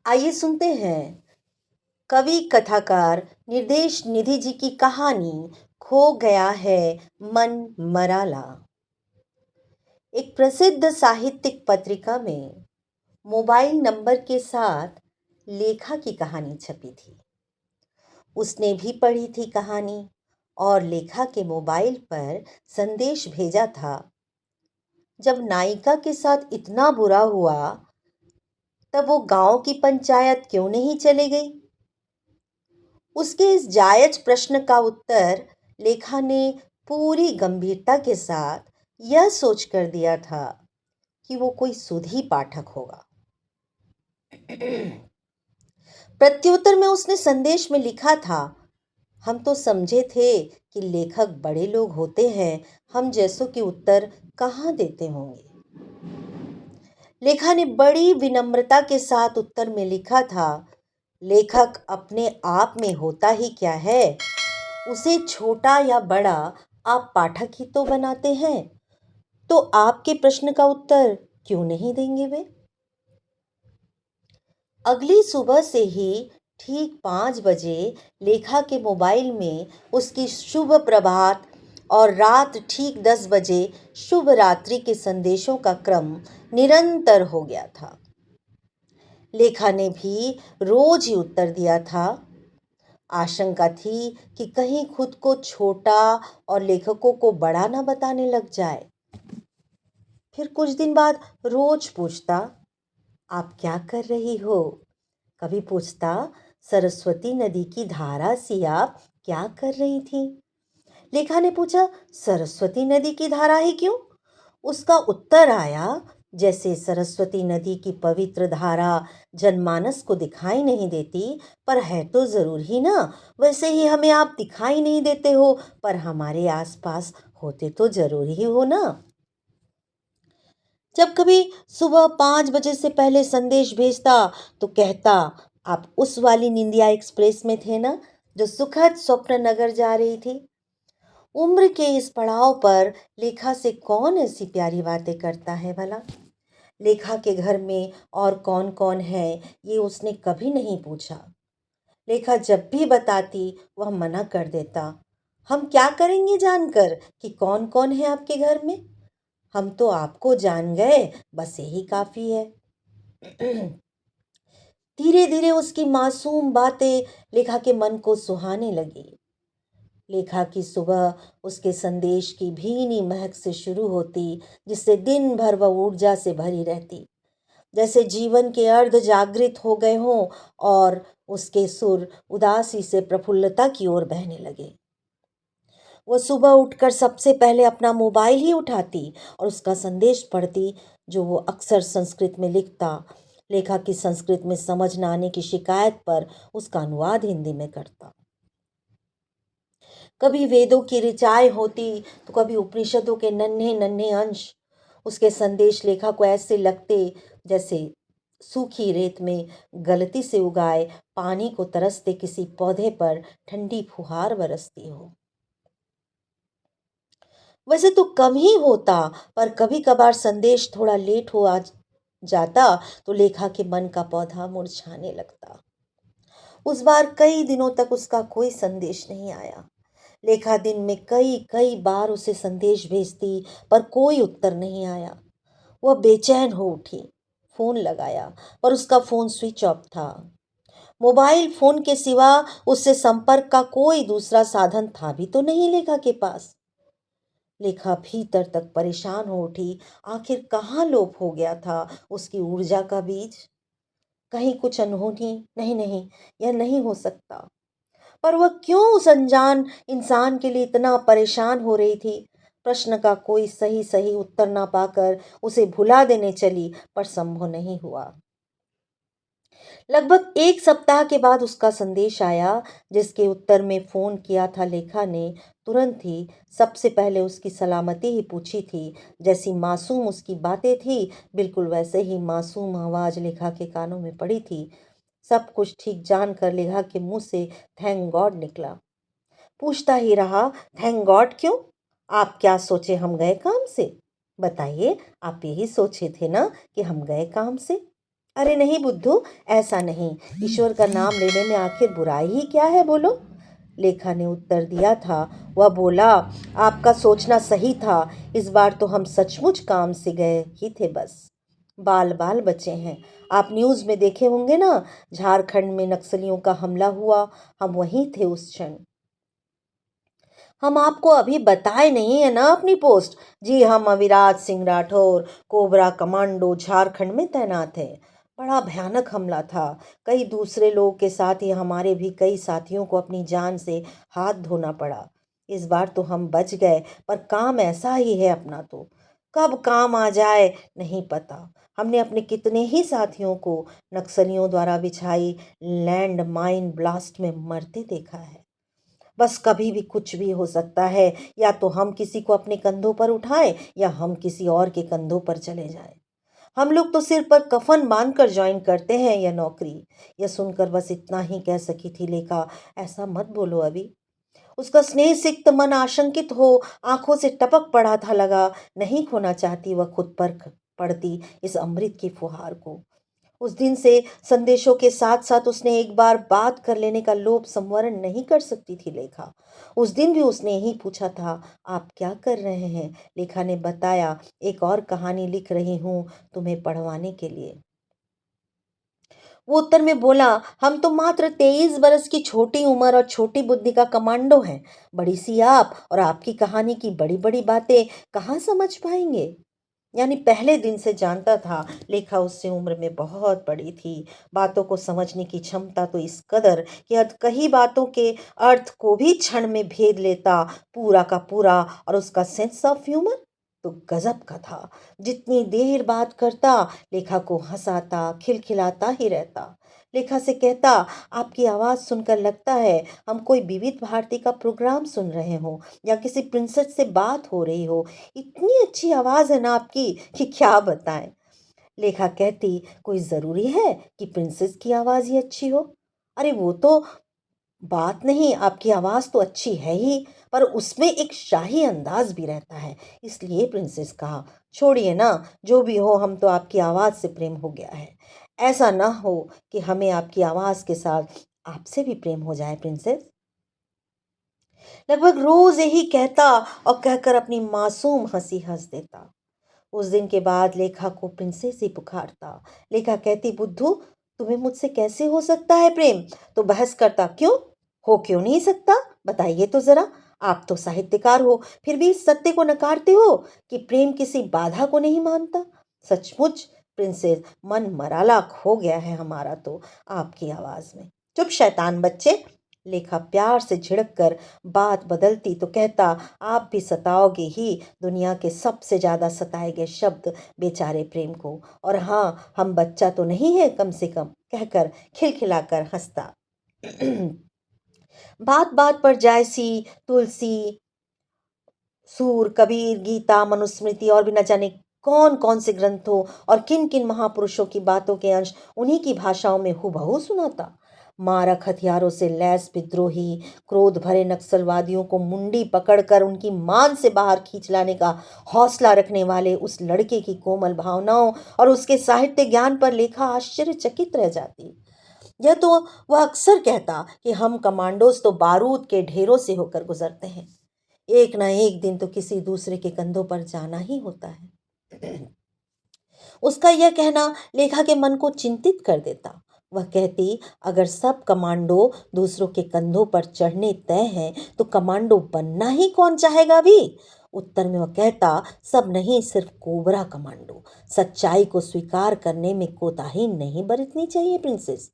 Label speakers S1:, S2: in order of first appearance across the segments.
S1: आइए सुनते हैं कवि कथाकार निर्देश निधि जी की कहानी खो गया है मन मराला। एक प्रसिद्ध साहित्यिक पत्रिका में मोबाइल नंबर के साथ लेखा की कहानी छपी थी। उसने भी पढ़ी थी कहानी और लेखा के मोबाइल पर संदेश भेजा था। जब नायिका के साथ इतना बुरा हुआ तब वो गांव की पंचायत क्यों नहीं चले गई? उसके इस जायज प्रश्न का उत्तर लेखा ने पूरी गंभीरता के साथ यह सोचकर दिया था कि वो कोई सुधी पाठक होगा। प्रत्युत्तर में उसने संदेश में लिखा था, हम तो समझे थे कि लेखक बड़े लोग होते हैं, हम जैसों के उत्तर कहाँ देते होंगे। लेखा ने बड़ी विनम्रता के साथ उत्तर में लिखा था, लेखक अपने आप में होता ही क्या है, उसे छोटा या बड़ा आप पाठक ही तो बनाते हैं, तो आपके प्रश्न का उत्तर क्यों नहीं देंगे वे? अगली सुबह से ही ठीक 5 बजे लेखा के मोबाइल में उसकी शुभ प्रभात और रात ठीक 10 बजे शुभ रात्रि के संदेशों का क्रम निरंतर हो गया था। लेखा ने भी रोज ही उत्तर दिया था। आशंका थी कि कहीं खुद को छोटा और लेखकों को बड़ा ना बताने लग जाए। फिर कुछ दिन बाद रोज पूछता, आप क्या कर रही हो? कभी पूछता, सरस्वती नदी की धारा सी आप क्या कर रही थी? लेखा ने पूछा, सरस्वती नदी की धारा ही क्यों? उसका उत्तर आया, जैसे सरस्वती नदी की पवित्र धारा जनमानस को दिखाई नहीं देती, पर है तो जरूर ही ना, वैसे ही हमें आप दिखाई नहीं देते हो, पर हमारे आसपास होते तो जरूर ही हो ना। जब कभी सुबह 5 बजे से पहले संदेश भेजता तो कहता, आप उस वाली निंदिया एक्सप्रेस में थे ना, जो सुखद स्वप्न नगर जा रही थी। उम्र के इस पड़ाव पर लेखा से कौन ऐसी प्यारी बातें करता है भला? लेखा के घर में और कौन कौन है ये उसने कभी नहीं पूछा। लेखा जब भी बताती वह मना कर देता, हम क्या करेंगे जानकर कि कौन कौन है आपके घर में? हम तो आपको जान गए, बस यही काफी है। धीरे धीरे उसकी मासूम बातें लेखा के मन को सुहाने लगी। लेखा की सुबह उसके संदेश की भीनी महक से शुरू होती, जिससे दिन भर वह ऊर्जा से भरी रहती, जैसे जीवन के अर्ध जागृत हो गए हों और उसके सुर उदासी से प्रफुल्लता की ओर बहने लगे। वह सुबह उठकर सबसे पहले अपना मोबाइल ही उठाती और उसका संदेश पढ़ती, जो वो अक्सर संस्कृत में लिखता। लेखा की संस्कृत में समझ न आने की शिकायत पर उसका अनुवाद हिंदी में करता। कभी वेदों की ऋचाएँ होती तो कभी उपनिषदों के नन्हे नन्हे अंश। उसके संदेश लेखा को ऐसे लगते जैसे सूखी रेत में गलती से उगाए पानी को तरसते किसी पौधे पर ठंडी फुहार बरसती हो। वैसे तो कम ही होता, पर कभी कभार संदेश थोड़ा लेट हो आ जाता तो लेखा के मन का पौधा मुरझाने लगता। उस बार कई दिनों तक उसका कोई संदेश नहीं आया। लेखा दिन में कई कई बार उसे संदेश भेजती, पर कोई उत्तर नहीं आया। वह बेचैन हो उठी, फोन लगाया, पर उसका फोन स्विच ऑफ था। मोबाइल फोन के सिवा उससे संपर्क का कोई दूसरा साधन था भी तो नहीं लेखा के पास। लेखा भीतर तक परेशान हो उठी, आखिर कहाँ लोप हो गया था उसकी ऊर्जा का बीज? कहीं कुछ अनहोनी? नहीं नहीं, यह नहीं हो सकता। पर वह क्यों उस अनजान इंसान के लिए इतना परेशान हो रही थी? प्रश्न का कोई सही सही उत्तर ना पाकर उसे भुला देने चली, पर संभव नहीं हुआ। लगभग एक सप्ताह के बाद उसका संदेश आया, जिसके उत्तर में फोन किया था लेखा ने तुरंत ही। सबसे पहले उसकी सलामती ही पूछी थी। जैसी मासूम उसकी बातें थी, बिल्कुल वैसे ही मासूम आवाज लेखा के कानों में पड़ी थी। सब कुछ ठीक जानकर लेखा के मुंह से थैंक गॉड निकला। पूछता ही रहा, थैंक गॉड क्यों? आप क्या सोचे हम गए काम से? बताइए, आप यही सोचे थे ना कि हम गए काम से? अरे नहीं बुद्धू, ऐसा नहीं। ईश्वर का नाम लेने में आखिर बुराई ही क्या है बोलो? लेखा ने उत्तर दिया था। वह बोला, आपका सोचना सही था। इस बार तो हम सचमुच काम से गए ही थे बस। बाल बाल बचे हैं। आप न्यूज़ में देखे होंगे ना, झारखंड में नक्सलियों का हमला हुआ। हम वहीं थे उस क्षण। हम आपको अभी बताए नहीं है ना अपनी पोस्ट। जी, हम अविराज सिंह राठौर, कोबरा कमांडो, झारखंड में तैनात है। बड़ा भयानक हमला था। कई दूसरे लोग के साथ ही हमारे भी कई साथियों को अपनी जान से हाथ धोना पड़ा। इस बार तो हम बच गए, पर काम ऐसा ही है अपना तो। कब काम आ जाए नहीं पता। हमने अपने कितने ही साथियों को नक्सलियों द्वारा बिछाई लैंड माइन ब्लास्ट में मरते देखा है। बस कभी भी कुछ भी हो सकता है। या तो हम किसी को अपने कंधों पर उठाएं या हम किसी और के कंधों पर चले जाएं। हम लोग तो सिर पर कफन बांधकर ज्वाइन करते हैं यह नौकरी। यह सुनकर बस इतना ही कह सकी थी लेखा, ऐसा मत बोलो अभी। उसका स्नेह सिक्त मन आशंकित हो आंखों से टपक पड़ा था। लगा नहीं खोना चाहती वह खुद पर पड़ती इस अमृत की फुहार को। उस दिन से संदेशों के साथ साथ उसने एक बार बात कर लेने का लोभ संवरण नहीं कर सकती थी लेखा। उस दिन भी उसने यही पूछा था, आप क्या कर रहे हैं? लेखा ने बताया, एक और कहानी लिख रही हूँ तुम्हें पढ़वाने के लिए। वो उत्तर में बोला, हम तो मात्र 23 बरस की छोटी उम्र और छोटी बुद्धि का कमांडो हैं। बड़ी सी आप और आपकी कहानी की बड़ी बड़ी बातें कहाँ समझ पाएंगे? यानी पहले दिन से जानता था लेखा उससे उम्र में बहुत बड़ी थी। बातों को समझने की क्षमता तो इस कदर कि कई बातों के अर्थ को भी क्षण में भेद लेता पूरा का पूरा। और उसका सेंस ऑफ ह्यूमर तो गजब का था। जितनी देर बात करता लेखा को हंसाता खिलखिलाता ही रहता। लेखा से कहता, आपकी आवाज़ सुनकर लगता है हम कोई विविध भारती का प्रोग्राम सुन रहे हो या किसी प्रिंसेस से बात हो रही हो। इतनी अच्छी आवाज़ है ना आपकी कि क्या बताएं। लेखा कहती, कोई ज़रूरी है कि प्रिंसेस की आवाज़ ही अच्छी हो? अरे वो तो बात नहीं, आपकी आवाज़ तो अच्छी है ही, पर उसमें एक शाही अंदाज भी रहता है, इसलिए प्रिंसेस कहा। छोड़िए ना, जो भी हो, हम तो आपकी आवाज़ से प्रेम हो गया है। ऐसा ना हो कि हमें आपकी आवाज़ के साथ आपसे भी प्रेम हो जाए प्रिंसेस। लगभग रोज यही कहता और कहकर अपनी मासूम हंसी हंस देता। उस दिन के बाद लेखा को प्रिंसेस ही पुकारता। लेखा कहती, बुद्धू तुम्हें मुझसे कैसे हो सकता है प्रेम? तो बहस करता, क्यों हो, क्यों नहीं सकता, बताइए तो जरा। आप तो साहित्यकार हो, फिर भी इस सत्य को नकारते हो कि प्रेम किसी बाधा को नहीं मानता। सचमुच प्रिंसेस, मन मराला हो गया है हमारा तो आपकी आवाज में। चुप शैतान बच्चे। लेखा प्यार से झिड़क कर बात बदलती तो कहता, आप भी सताओगे ही दुनिया के सबसे ज्यादा सताए गए शब्द बेचारे प्रेम को। और हाँ, हम बच्चा तो नहीं है कम से कम, कहकर खिलखिलाकर हंसता। बात बात पर जायसी, तुलसी, सूर, कबीर, गीता, मनुस्मृति और भी न जाने कौन कौन से ग्रंथों और किन किन महापुरुषों की बातों के अंश उन्हीं की भाषाओं में हूबहू सुनाता। मारक हथियारों से लैस विद्रोही क्रोध भरे नक्सलवादियों को मुंडी पकड़कर उनकी मान से बाहर खींच लाने का हौसला रखने वाले उस लड़के की कोमल भावनाओं और उसके साहित्य ज्ञान पर लेखा आश्चर्यचकित रह जाती। यह तो वह अक्सर कहता कि हम कमांडोज तो बारूद के ढेरों से होकर गुजरते हैं। एक ना एक दिन तो किसी दूसरे के कंधों पर जाना ही होता है। उसका यह कहना लेखा के मन को चिंतित कर देता। वह कहती, अगर सब कमांडो दूसरों के कंधों पर चढ़ने तय हैं तो कमांडो बनना ही कौन चाहेगा भी? उत्तर में वह कहता, सब नहीं, सिर्फ कोबरा कमांडो। सच्चाई को स्वीकार करने में कोताही नहीं बरतनी चाहिए प्रिंसेस।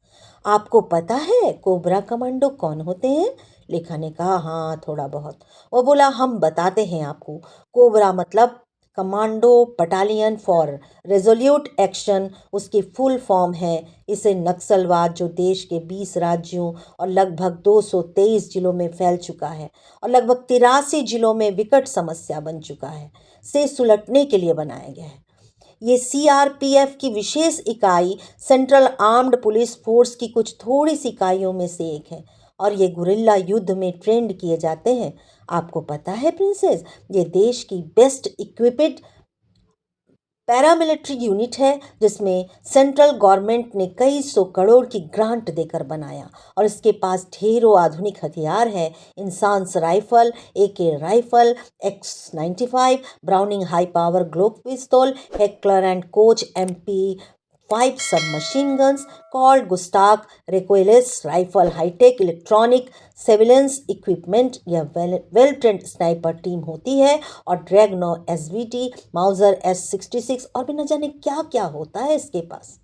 S1: आपको पता है कोबरा कमांडो कौन होते हैं? लेखा ने कहा, हाँ थोड़ा बहुत। वो बोला, हम बताते हैं आपको। कोबरा मतलब commando battalion for resolute action उसकी फुल फॉर्म है। इसे नक्सलवाद जो देश के 20 राज्यों और लगभग 223 जिलों में फैल चुका है और लगभग 83 जिलों में विकट समस्या बन चुका है, से सुलटने के लिए बनाया गया है। ये सीआरपीएफ की विशेष इकाई सेंट्रल आर्म्ड पुलिस फोर्स की कुछ थोड़ी सी इकाइयों में से एक है और ये गुरिल्ला युद्ध में ट्रेंड किए जाते हैं। आपको पता है प्रिंसेस, ये देश की बेस्ट इक्विप्ड पैरामिलिट्री यूनिट है जिसमें सेंट्रल गवर्नमेंट ने कई सौ करोड़ की ग्रांट देकर बनाया और इसके पास ढेरों आधुनिक हथियार है। INSAS rifle, AK rifle, X95, Browning high power Glock पिस्तौल, Heckler and Koch MP5 submachine guns called गुस्ताख, recoilless rifle, high tech electronic surveillance equipment, यह वेल ट्रेंड स्नाइपर टीम होती है और ड्रैगनो SVT, माउजर S66 और भी न जाने क्या क्या होता है इसके पास।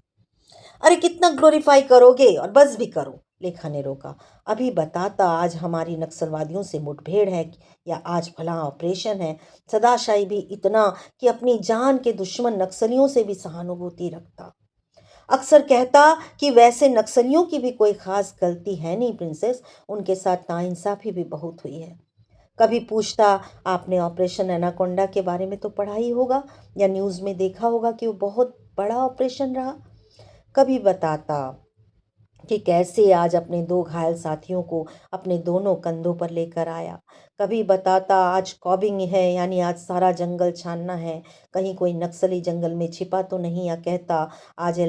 S1: अरे कितना ग्लोरीफाई करोगे, और बस भी करो, लेखा ने रोका। अभी बताता, आज हमारी नक्सलवादियों से मुठभेड़ है या आज फला ऑपरेशन है। सदाशाही भी इतना कि अपनी जान के दुश्मन नक्सलियों से भी सहानुभूति रखता। अक्सर कहता कि वैसे नक्सलियों की भी कोई खास गलती है नहीं प्रिंसेस, उनके साथ नाइंसाफी भी बहुत हुई है। कभी पूछता, आपने ऑपरेशन एनाकोंडा के बारे में तो पढ़ा ही होगा या न्यूज़ में देखा होगा कि वो बहुत बड़ा ऑपरेशन रहा। कभी बताता कि कैसे आज अपने दो घायल साथियों को अपने दोनों कंधों पर लेकर आया। कभी बताता, आज कॉबिंग है यानी आज सारा जंगल छानना है, कहीं कोई नक्सली जंगल में छिपा तो नहीं, या कहता आज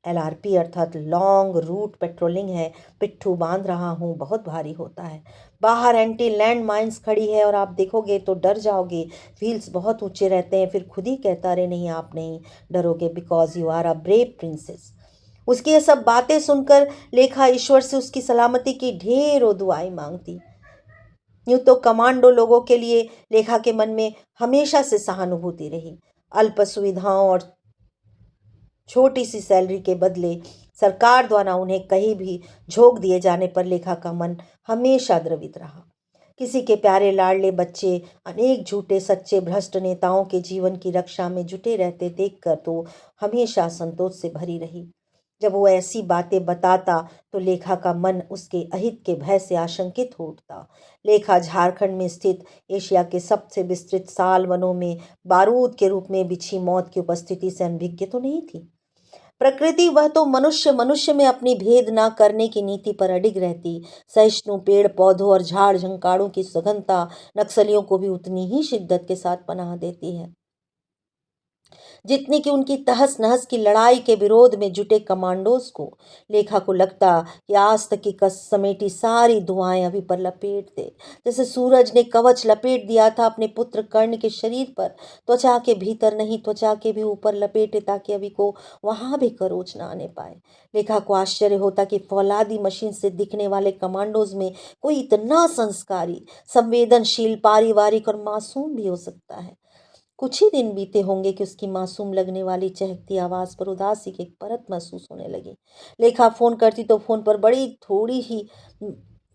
S1: LRP अर्थात लॉन्ग रूट पेट्रोलिंग है, पिट्ठू बांध रहा हूँ, बहुत भारी होता है। बाहर एंटी लैंड माइंस खड़ी है और आप देखोगे तो डर जाओगे, व्हील्स बहुत ऊंचे रहते हैं। फिर खुद ही कहता, रहे नहीं आप नहीं डरोगे, because you are a brave princess. उसकी ये सब बातें सुनकर लेखा ईश्वर से उसकी सलामती की ढेरों दुआएं मांगती। यूं तो कमांडो लोगों के लिए लेखा के मन में हमेशा से सहानुभूति रही। अल्प सुविधाओं और छोटी सी सैलरी के बदले सरकार द्वारा उन्हें कहीं भी झोंक दिए जाने पर लेखा का मन हमेशा द्रवित रहा। किसी के प्यारे लाडले बच्चे अनेक झूठे सच्चे भ्रष्ट नेताओं के जीवन की रक्षा में जुटे रहते देखकर तो हमेशा संतोष से भरी रही। जब वो ऐसी बातें बताता तो लेखा का मन उसके अहित के भय से आशंकित हो उठता। लेखा झारखंड में स्थित एशिया के सबसे विस्तृत साल वनों में बारूद के रूप में बिछी मौत की उपस्थिति से अनभिज्ञ तो नहीं थी। प्रकृति वह तो मनुष्य मनुष्य में अपनी भेद ना करने की नीति पर अडिग रहती। सहिष्णु पेड़ पौधों और झाड़ झंकाड़ों की सघनता नक्सलियों को भी उतनी ही शिद्दत के साथ पनाह देती है जितनी कि उनकी तहस नहस की लड़ाई के विरोध में जुटे कमांडोज को। लेखा को लगता कि आज तक की कस समेटी सारी दुआएं अभी पर लपेट दे, जैसे सूरज ने कवच लपेट दिया था अपने पुत्र कर्ण के शरीर पर, त्वचा के भीतर नहीं त्वचा के भी ऊपर लपेटे, ताकि अभी को वहां भी खरोच ना आने पाए। लेखा को आश्चर्य होता कि फौलादी मशीन से दिखने वाले कमांडोज में कोई इतना संस्कारी, संवेदनशील, पारिवारिक और मासूम भी हो सकता है। कुछ ही दिन बीते होंगे कि उसकी मासूम लगने वाली चहकती आवाज पर उदासी की एक परत महसूस होने लगी। लेखा फोन करती तो फोन पर बड़ी थोड़ी ही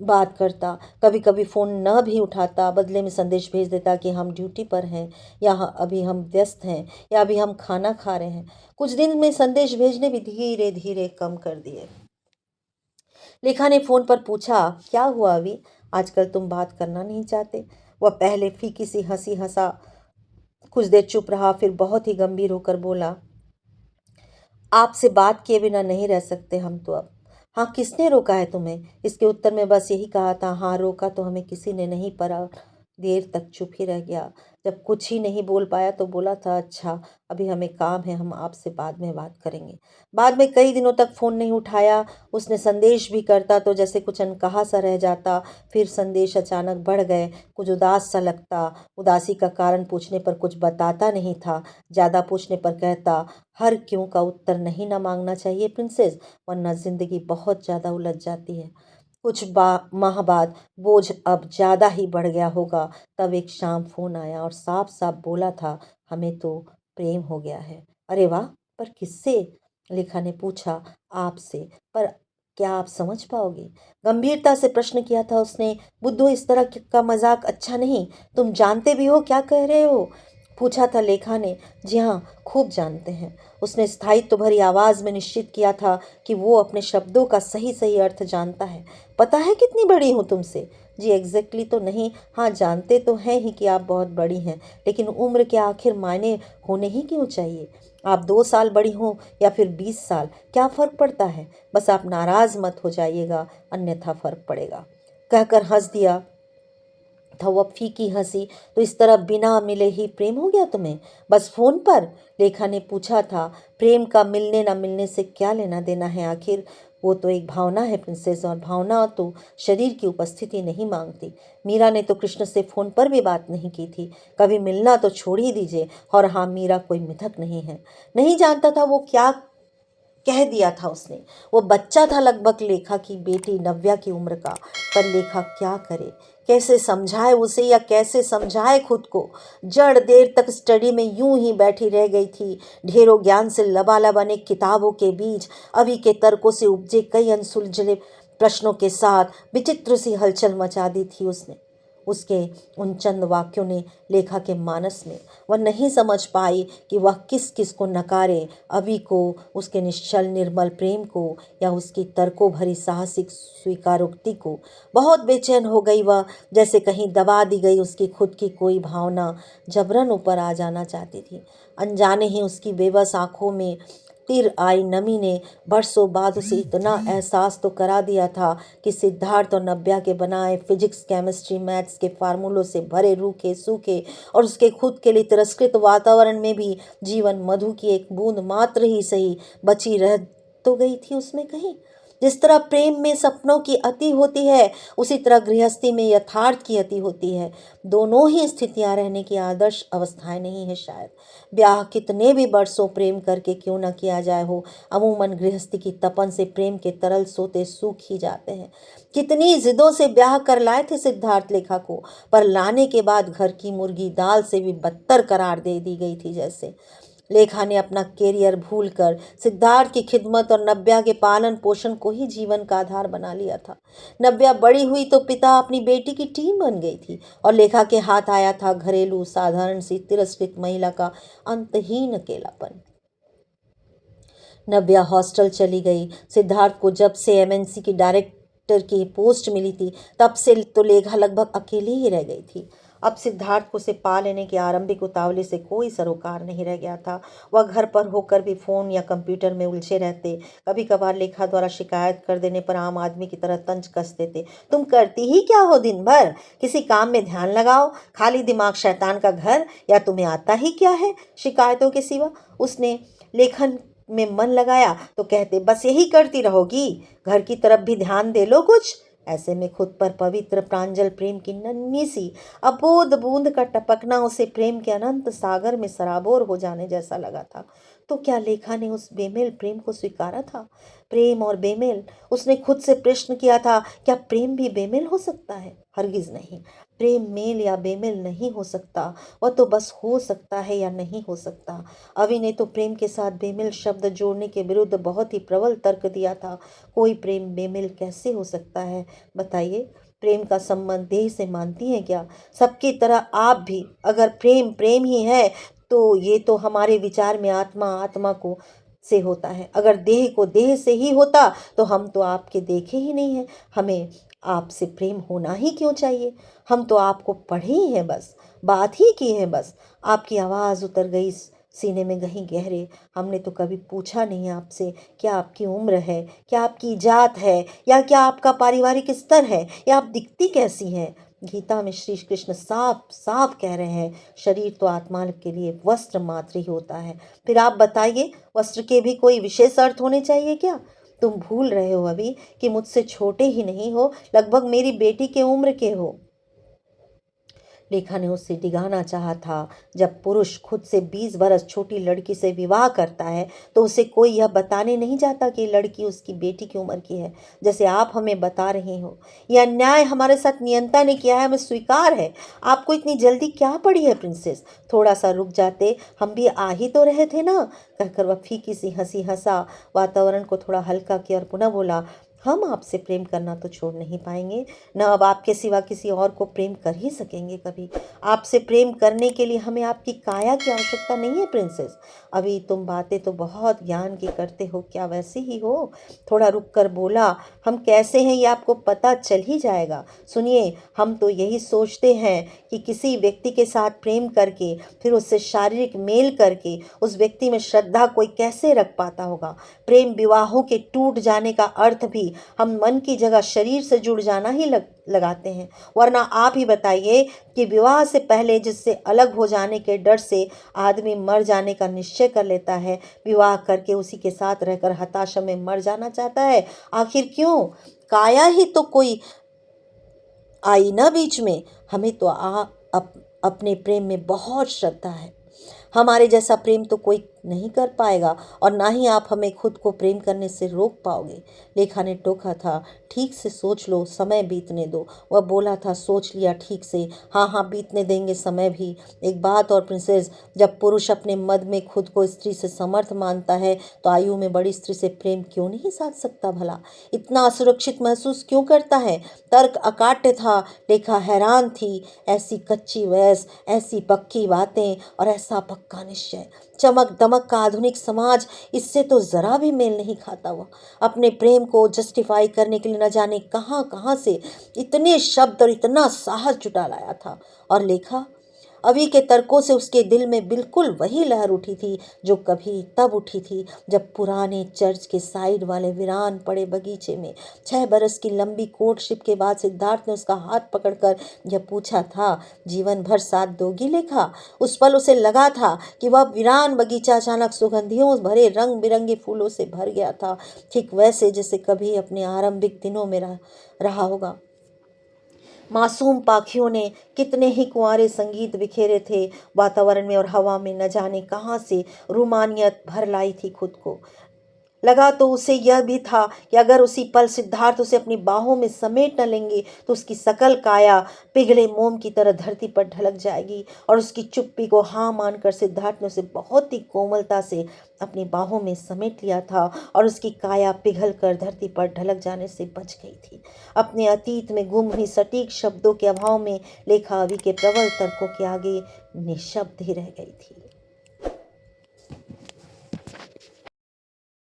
S1: बात करता। कभी कभी फोन न भी उठाता, बदले में संदेश भेज देता कि हम ड्यूटी पर हैं, या अभी हम व्यस्त हैं, या अभी हम खाना खा रहे हैं। कुछ दिन में संदेश भेजने भी धीरे धीरे कम कर दिए। लेखा ने फोन पर पूछा, क्या हुआ अभी, आजकल तुम बात करना नहीं चाहते? वह पहले फीकी सी हंसी हंसा, कुछ देर चुप रहा, फिर बहुत ही गंभीर होकर बोला, आपसे बात किए बिना नहीं रह सकते हम तो अब। हाँ, किसने रोका है तुम्हें? इसके उत्तर में बस यही कहा था, हाँ रोका तो हमें किसी ने नहीं, पर देर तक चुप ही रह गया। जब कुछ ही नहीं बोल पाया तो बोला था, अच्छा अभी हमें काम है, हम आपसे बाद में बात करेंगे। बाद में कई दिनों तक फोन नहीं उठाया। उसने संदेश भी करता तो जैसे कुछ अनकहा सा रह जाता। फिर संदेश अचानक बढ़ गए, कुछ उदास सा लगता। उदासी का कारण पूछने पर कुछ बताता नहीं था, ज़्यादा पूछने पर कहता, हर क्यों का उत्तर नहीं ना मांगना चाहिए प्रिंसेस, वरना जिंदगी बहुत ज़्यादा उलझ जाती है। कुछ माह बाद बोझ अब ज़्यादा ही बढ़ गया होगा, तब एक शाम फोन आया और साफ साफ बोला था, हमें तो प्रेम हो गया है। अरे वाह, पर किससे? लेखा ने पूछा। आपसे, पर क्या आप समझ पाओगे? गंभीरता से प्रश्न किया था उसने। बुद्धू, इस तरह का मजाक अच्छा नहीं, तुम जानते भी हो क्या कह रहे हो? पूछा था लेखा ने। जी हाँ, खूब जानते हैं। उसने स्थायित्व भरी आवाज में निश्चित किया था कि वो अपने शब्दों का सही सही अर्थ जानता है। पता है कितनी बड़ी हूँ तुमसे? जी एग्जैक्टली तो नहीं, हाँ जानते तो हैं ही कि आप बहुत बड़ी हैं, लेकिन उम्र के आखिर मायने होने ही क्यों चाहिए? आप 2 साल बड़ी हो या फिर 20 साल, क्या फर्क पड़ता है? बस आप नाराज मत हो जाइएगा, अन्यथा फर्क पड़ेगा। कहकर हंस दिया था वह फीकी हंसी। तो इस तरह बिना मिले ही प्रेम हो गया तुम्हें, बस फोन पर? लेखा ने पूछा था। प्रेम का मिलने ना मिलने से क्या लेना देना है, आखिर वो तो एक भावना है प्रिंसेस, और भावना तो शरीर की उपस्थिति नहीं मांगती। मीरा ने तो कृष्ण से फोन पर भी बात नहीं की थी, कभी मिलना तो छोड़ ही दीजिए। और हाँ, मीरा कोई मिथक नहीं है। नहीं जानता था वो क्या कह दिया था उसने। वो बच्चा था, लगभग लेखा की बेटी नव्या की उम्र का। पर लेखा क्या करे, कैसे समझाए उसे, या कैसे समझाए खुद को। जड़ देर तक स्टडी में यूं ही बैठी रह गई थी, ढेरों ज्ञान से लबालब अनेक किताबों के बीच अभी के तर्कों से उपजे कई अनसुलझे प्रश्नों के साथ विचित्र सी हलचल मचा दी थी उसने। उसके उन चंद वाक्यों ने लेखा के मानस में, वह नहीं समझ पाई कि वह किस किस को नकारे, अभी को, उसके निश्चल निर्मल प्रेम को, या उसकी तर्कों भरी साहसिक स्वीकारोक्ति को। बहुत बेचैन हो गई वह, जैसे कहीं दबा दी गई उसकी खुद की कोई भावना जबरन ऊपर आ जाना चाहती थी। अनजाने ही उसकी बेबस आंखों में तिर आई नमी ने बरसों बाद उसे इतना एहसास तो करा दिया था कि सिद्धार्थ और नव्या के बनाए फिजिक्स केमिस्ट्री मैथ्स के फार्मूलों से भरे रूखे सूखे और उसके खुद के लिए तिरस्कृत वातावरण में भी जीवन मधु की एक बूंद मात्र ही सही बची रह तो गई थी उसमें कहीं। जिस तरह प्रेम में सपनों की अति होती है, उसी तरह गृहस्थी में यथार्थ की अति होती है। दोनों ही स्थितियां रहने की आदर्श अवस्थाएं नहीं है शायद। ब्याह कितने भी बरसों प्रेम करके क्यों न किया जाए हो, अमूमन गृहस्थी की तपन से प्रेम के तरल सोते सूख ही जाते हैं। कितनी जिदों से ब्याह कर लाए थे सिद्धार्थ लेखा को, पर लाने के बाद घर की मुर्गी दाल से भी बदतर करार दे दी गई थी जैसे। लेखा ने अपना कैरियर भूलकर सिद्धार्थ की खिदमत और नव्या के पालन पोषण को ही जीवन का आधार बना लिया था। नव्या बड़ी हुई तो पिता अपनी बेटी की टीम बन गई थी, और लेखा के हाथ आया था घरेलू साधारण सी तिरस्कृत महिला का अंतहीन अकेलापन। नव्या हॉस्टल चली गई। सिद्धार्थ को जब से एमएनसी की डायरेक्टर की पोस्ट मिली थी, तब से तो लेखा लगभग अकेली ही रह गई थी। अब सिद्धार्थ को उसे पा लेने के आरंभिक उतावले से कोई सरोकार नहीं रह गया था। वह घर पर होकर भी फोन या कंप्यूटर में उलझे रहते। कभी कभार लेखा द्वारा शिकायत कर देने पर आम आदमी की तरह तंज कस देते। तुम करती ही क्या हो दिन भर, किसी काम में ध्यान लगाओ, खाली दिमाग शैतान का घर, या तुम्हें आता ही क्या है शिकायतों के सिवा। उसने लेखन में मन लगाया तो कहते बस यही करती रहोगी, घर की तरफ भी ध्यान दे लो कुछ। ऐसे में खुद पर पवित्र प्रांजल प्रेम की नन्ही सी अबोध बूंद का टपकना उसे प्रेम के अनंत सागर में सराबोर हो जाने जैसा लगा था। तो क्या लेखा ने उस बेमेल प्रेम को स्वीकारा था? प्रेम और बेमेल, उसने खुद से प्रश्न किया था। क्या प्रेम भी बेमेल हो सकता है? हरगिज नहीं। प्रेम मेल या बेमेल नहीं हो सकता, वह तो बस हो सकता है या नहीं हो सकता। अवि ने तो प्रेम के साथ बेमेल शब्द जोड़ने के विरुद्ध बहुत ही प्रबल तर्क दिया था। कोई प्रेम बेमेल कैसे हो सकता है, बताइए? प्रेम का संबंध देह से मानती हैं क्या? सबकी तरह आप भी अगर प्रेम प्रेम ही है, तो ये तो हमारे विचार में आत्मा आत्मा को से होता है। अगर देह को देह से ही होता तो हम तो आपके देखे ही नहीं हैं। हमें आपसे प्रेम होना ही क्यों चाहिए? हम तो आपको पढ़े ही हैं, बस बात ही की है बस। आपकी आवाज़ उतर गई सीने में कहीं गहरे। हमने तो कभी पूछा नहीं आपसे क्या आपकी उम्र है, क्या आपकी जात है, या क्या आपका पारिवारिक स्तर है, या आप दिखती कैसी हैं। गीता में श्री कृष्ण साफ साफ कह रहे हैं, शरीर तो आत्मा के लिए वस्त्र मात्र ही होता है। फिर आप बताइए, वस्त्र के भी कोई विशेष अर्थ होने चाहिए क्या? तुम भूल रहे हो अभी कि मुझसे छोटे ही नहीं हो, लगभग मेरी बेटी के उम्र के हो। लेखा ने उससे डिगाना चाहा था। जब पुरुष खुद से 20 बरस छोटी लड़की से विवाह करता है तो उसे कोई यह बताने नहीं जाता कि लड़की उसकी बेटी की उम्र की है, जैसे आप हमें बता रहे हो। यह अन्याय हमारे साथ नियंता ने किया है, हमें स्वीकार है। आपको इतनी जल्दी क्या पड़ी है प्रिंसेस? थोड़ा सा रुक जाते, हम भी आ ही तो रहे थे ना। कहकर वह फीकी सी हंसी हंसा, वातावरण को थोड़ा हल्का किया और पुनः बोला, हम आपसे प्रेम करना तो छोड़ नहीं पाएंगे, न अब आपके सिवा किसी और को प्रेम कर ही सकेंगे कभी। आपसे प्रेम करने के लिए हमें आपकी काया की आवश्यकता नहीं है प्रिंसेस। अभी तुम बातें तो बहुत ज्ञान की करते हो, क्या वैसे ही हो? थोड़ा रुक कर बोला, हम कैसे हैं ये आपको पता चल ही जाएगा। सुनिए, हम तो यही सोचते हैं कि किसी व्यक्ति के साथ प्रेम करके फिर उससे शारीरिक मेल करके उस व्यक्ति में श्रद्धा कोई कैसे रख पाता होगा। प्रेम विवाहों के टूट जाने का अर्थ भी हम मन की जगह शरीर से जुड़ जाना ही लगाते हैं। वरना आप ही बताइए कि विवाह से पहले जिससे अलग हो जाने के डर से आदमी मर जाने का निश्चय कर लेता है, विवाह करके उसी के साथ रहकर हताशा में मर जाना चाहता है। आखिर क्यों? काया ही तो कोई आई ना बीच में। हमें तो अपने प्रेम में बहुत श्रद्धा है। हमारे जैसा प्रेम तो कोई नहीं कर पाएगा और ना ही आप हमें खुद को प्रेम करने से रोक पाओगे। लेखा ने टोका था, ठीक से सोच लो, समय बीतने दो। वह बोला था, सोच लिया ठीक से, हाँ हाँ बीतने देंगे समय भी। एक बात और प्रिंसेस, जब पुरुष अपने मद में खुद को स्त्री से समर्थ मानता है तो आयु में बड़ी स्त्री से प्रेम क्यों नहीं साध सकता भला? इतना असुरक्षित महसूस क्यों करता है? तर्क अकाट्य था। लेखा हैरान थी। ऐसी कच्ची वयस, ऐसी पक्की बातें और ऐसा पक्का निश्चय। चमक दमक का आधुनिक समाज इससे तो जरा भी मेल नहीं खाता। हुआ अपने प्रेम को जस्टिफाई करने के लिए न जाने कहां कहां से इतने शब्द और इतना साहस जुटा लाया था। और लेखा, अभी के तर्कों से उसके दिल में बिल्कुल वही लहर उठी थी जो कभी तब उठी थी जब पुराने चर्च के साइड वाले वीरान पड़े बगीचे में 6 बरस की लंबी कोर्टशिप के बाद सिद्धार्थ ने उसका हाथ पकड़कर यह पूछा था, जीवन भर साथ दोगी लेखा? उस पल उसे लगा था कि वह वीरान बगीचा अचानक सुगंधियों भरे रंग बिरंगे फूलों से भर गया था, ठीक वैसे जैसे कभी अपने आरंभिक दिनों में रहा होगा। मासूम पाखियों ने कितने ही कुंवारे संगीत बिखेरे थे वातावरण में और हवा में, न जाने कहां से रूमानियत भर लाई थी खुद को। लगा तो उसे यह भी था कि अगर उसी पल सिद्धार्थ उसे अपनी बाहों में समेट न लेंगे तो उसकी सकल काया पिघले मोम की तरह धरती पर ढलक जाएगी। और उसकी चुप्पी को हाँ मानकर सिद्धार्थ ने उसे बहुत ही कोमलता से अपनी बाहों में समेट लिया था और उसकी काया पिघल कर धरती पर ढलक जाने से बच गई थी। अपने अतीत में गुम हुई सटीक शब्दों के अभाव में लेखा अभी के प्रबल तर्कों के आगे निशब्द ही रह गई थी।